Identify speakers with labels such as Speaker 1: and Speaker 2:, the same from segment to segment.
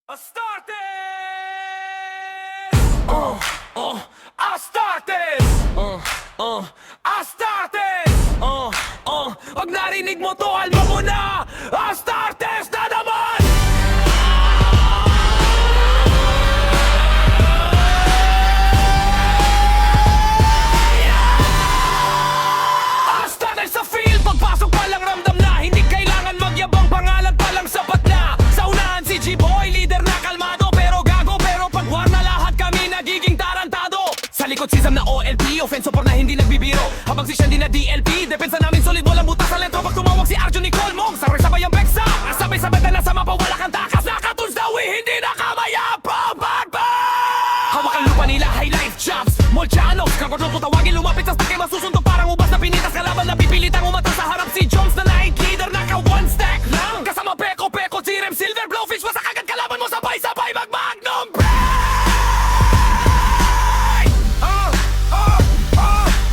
Speaker 1: Astartes! Astartes! Astartes! Pag narinig mo to, alma mo na! Astartes na naman! Astartes sa field, pagpasok pa lang ramdam na hindi kailangan magyabang, pangalan pa lang sapat na. Sa unahan si G-Boy, leader na kalmado pero gago, pero pag war na lahat kami nagiging tarantado. Sa likod si Zam na OLP, offensive na hindi nagbibiro. Habang si Shandy na DLP, depensa namin solid, walang butas sa lentro. Pag tumawag si Arjun ni Colmong, sabay-sabay ang beksa. Sabay-sabay na nasa mapa, wala kang takas. Nakatuns dawi, hindi nakamayapang. Hawak ang lupa nila, high life jobs Molchanos, kagod mo tawagin, lumapit sa stakay, masusuntok parang ubas na pinitas. Kalaban na pipilitang umata sa harap si Jones na night leader, naka one stack lang. Kasama Peko, Tirem, Silver, Blowfish, wasak agad kalaban mo, sabay-sabay mag-magnum break.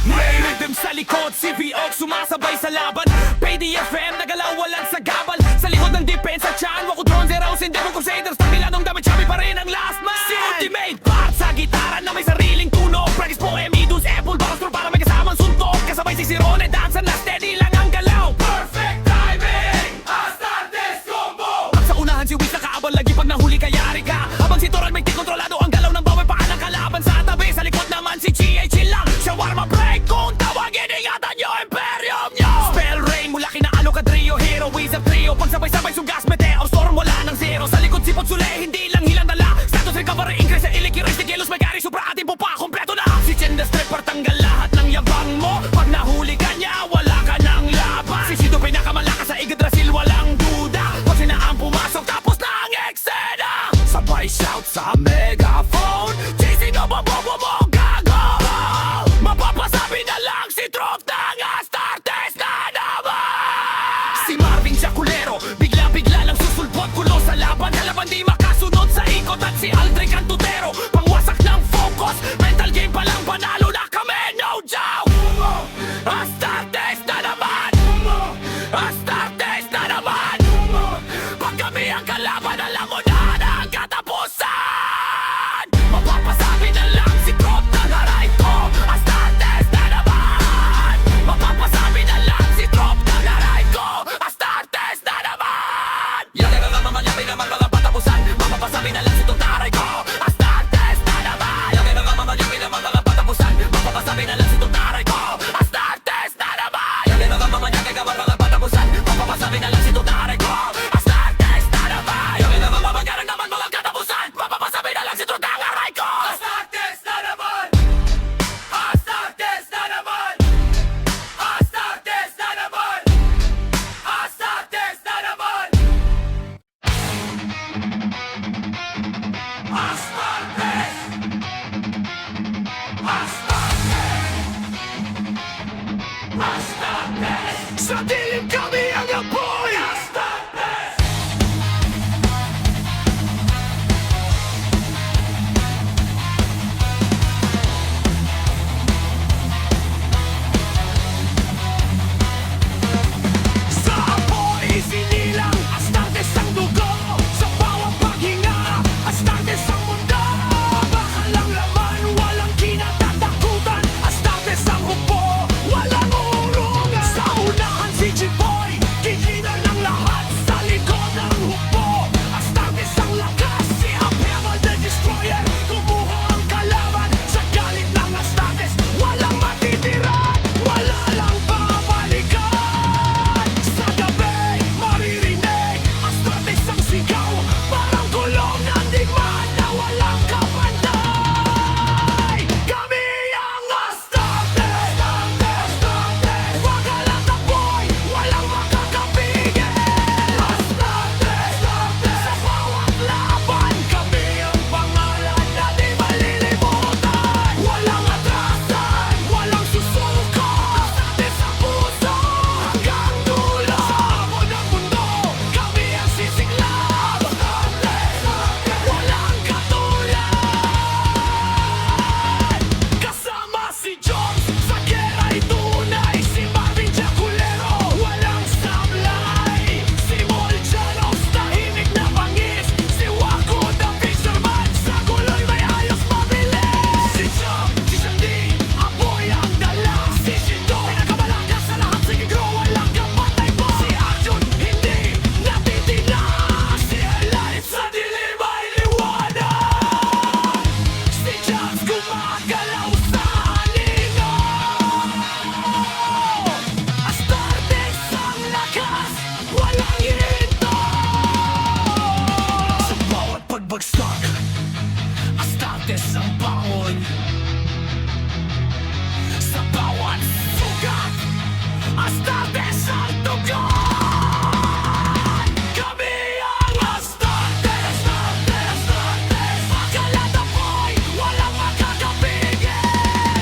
Speaker 1: May rhythm sa likod, si VOX sumasabay sa laban. PDFM, nagalawalan sa gabal. Sa likod ng depensa, Chan, wako drone, zeros, hindi mo crusaders. Tagbilanong damit, chubby pa rin ang last man. Si Ultimate part sa gitara na may sariling tunog. Practice po, Emidus, Apple, Bastro para may kasamang suntok. Kasabay si Sirone, dancer na steady lang ang galaw. Perfect timing, Astartes combo. Sa unahan si Wiz nakaabang lagi pag nahuli kayari ka. Habang si Toral may kontrolado ang galaw ng bawal paan ng kalaban. Sa tabi, sa likod naman si GH lang. Shawarma break, kung tawagin ingatan nyo, Imperium nyo. Spell rain, mula kinaalo ka trio, hero, wizard trio. Pag sabay-sabay sugas, meteor, storm, wala ng zero. Sa likod si Potsule, hindi lang hilang dala. Status recovery, increase sa ilik, erase the gelos, may gari, supra atin po pa, kompleto na. Si Chen the Stripper, tanggal lahat ng yabang mo. Pag nahuli ka niya, wala ka ng laban. Si Sido, pinakamalakas sa Yggdrasil, walang duda. Pag sinaan pumasok, tapos na ang eksena. Sabay shout sa megaphone, chasing up ang bobo mo, gago. Mapapasabi na lang si Trop ng Astartes na naman. Si Marvin Jaculero, bigla-bigla lang susulpot, kulo sa laban. Halaban di makasunod sa ikot. At si Aldrin Cantutero, pangwasak ng focus. Mental game pa lang, panalo na kami, no joke. Astartes na naman. Astartes na naman. Pag kami ang kalaban, alam mo na ang katapusan. Mapapasabi na lang si Trop ng aray ko. Astartes na naman. Mapapasabi na lang si Trop ng aray ko. Astartes na naman. Yan ang mamamanyapin naman mga patapusan. Mapapasabi na lang si Trop ng aray ko. Astartes na naman. Yan ang mamamanyapin naman mga patapusan. Mapapasabi na lang si Trop ng aray ko. Astartes na naman. Yan ang mamamanyapin naman mga patapusan. Mapapasabi na lang si Trop ng aray ko. Astartes na naman. Yan ang mamamanyapin isang baon. Sa bawat sugat, Astartes ang tugon. Kami ang Astartes, Astartes. Pagkalat apoy, walang makakapigil.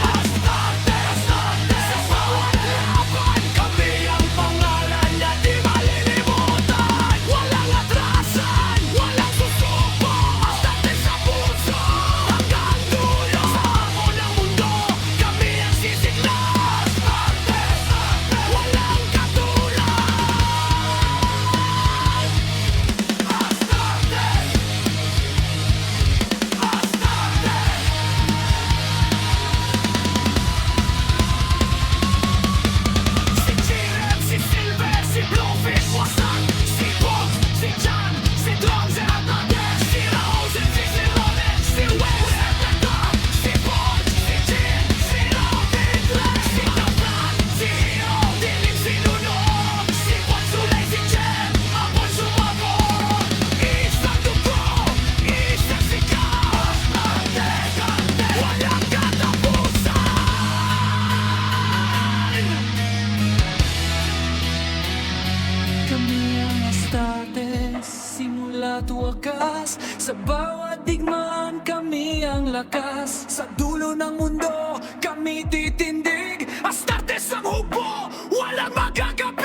Speaker 1: Astartes, Astartes. Sa bawat laban, kami ang pangalan na di malilimutan. Walang atrasan, walang susuko. Astartes sa puso, hanggang dulo. Sa ako ng mundo, kami ang sisigla. Astartes, Astartes. Walang katulad. Astartes, Astartes. Si Jirem, si Silver, si Bluefish, wasak. Si Bob, si Jan, si Drums, si Hernandez, si Rosen, si Ronen, si Wes, si Bond, si Jin, si Robin, si Kaplan, si Hero, dilim si Nuno, si Pagsulay, si Jem, Apon sumabot. Isang dugo, isang sigaw. Astartes, Astartes. Walang katapusan.
Speaker 2: Kami ang Astartes, simula't wakas. Sa bawat digmaan kami ang lakas.
Speaker 1: Sa dulo ng mundo, kami titindig. Astartes ang hubo, walang magagabi.